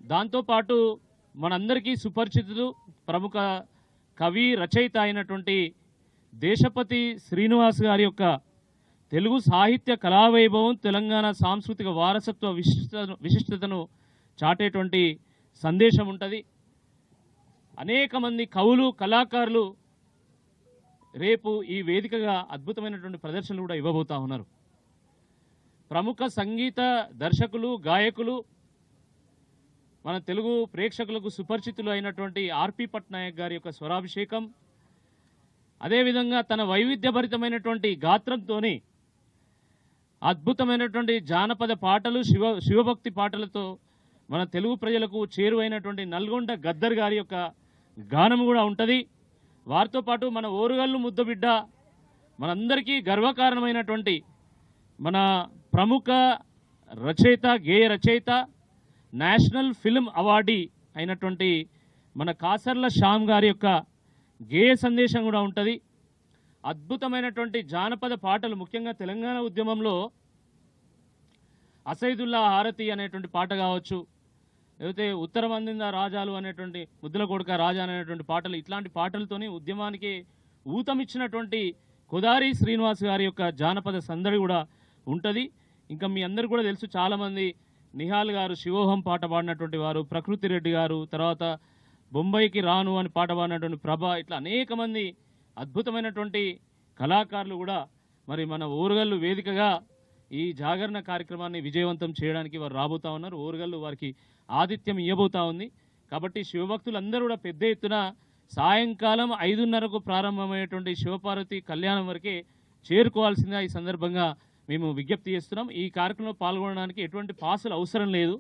దాంతోపాటు మనందరికీ సుపరిచితులు ప్రముఖ కవి రచయిత అయినటువంటి దేశపతి శ్రీనివాస్ గారి యొక్క తెలుగు సాహిత్య కళావైభవం తెలంగాణ సాంస్కృతిక వారసత్వ విశిష్టతను చాటేటువంటి సందేశం ఉంటుంది. అనేక మంది కవులు కళాకారులు రేపు ఈ వేదికగా అద్భుతమైనటువంటి ప్రదర్శనలు కూడా ఇవ్వబోతా ఉన్నారు. ప్రముఖ సంగీత దర్శకులు గాయకులు మన తెలుగు ప్రేక్షకులకు సుపరిచితులు అయినటువంటి ఆర్పి పట్నాయక్ గారి యొక్క స్వరాభిషేకం, అదేవిధంగా తన వైవిధ్యభరితమైనటువంటి గాత్రంతో అద్భుతమైనటువంటి జానపద పాటలు శివభక్తి పాటలతో మన తెలుగు ప్రజలకు చేరువైనటువంటి నల్గొండ గద్దర్ గారి యొక్క గానం కూడా ఉంటుంది. వారితో పాటు మన ఓరుగల్లు ముద్దబిడ్డ మనందరికీ గర్వకారణమైనటువంటి మన ప్రముఖ రచయిత గేయ రచయిత నేషనల్ ఫిల్మ్ అవార్డీ అయినటువంటి మన కాసర్ల శ్యామ్ గారి యొక్క గేయ సందేశం కూడా ఉంటుంది. అద్భుతమైనటువంటి జానపద పాటలు, ముఖ్యంగా తెలంగాణ ఉద్యమంలో అసైదుల్లా హారతి అనేటువంటి పాట కావచ్చు, లేకపోతే ఉత్తరమందింద రాజాలు అనేటువంటి ముద్దుల కొడుక రాజా అనేటువంటి పాటలు, ఇట్లాంటి పాటలతోని ఉద్యమానికి ఊతమిచ్చినటువంటి కొదారి శ్రీనివాస్ గారి యొక్క జానపద సందడి కూడా ఉంటుంది. ఇంకా మీ అందరు కూడా తెలుసు, చాలామంది నిహాల్ గారు శివోహం పాట పాడినటువంటి వారు, ప్రకృతి రెడ్డి గారు, తర్వాత బొంబాయికి రాను అని పాట పాడినటువంటి ప్రభ, ఇట్లా అనేక మంది అద్భుతమైనటువంటి కళాకారులు కూడా మరి మన ఓరుగల్లు వేదికగా ఈ జాగరణ కార్యక్రమాన్ని విజయవంతం చేయడానికి వారు రాబోతా ఉన్నారు. ఓరుగల్లు వారికి ఆతిథ్యం ఇవ్వబోతా ఉంది. కాబట్టి శివభక్తులందరూ కూడా పెద్ద ఎత్తున సాయంకాలం 5:30కు ప్రారంభమయ్యేటువంటి శివపార్వతి కళ్యాణం వరకే చేరుకోవాల్సిందిగా ఈ సందర్భంగా మేము విజ్ఞప్తి చేస్తున్నాం. ఈ కార్యక్రమంలో పాల్గొనడానికి ఎటువంటి పాసులు అవసరం లేదు.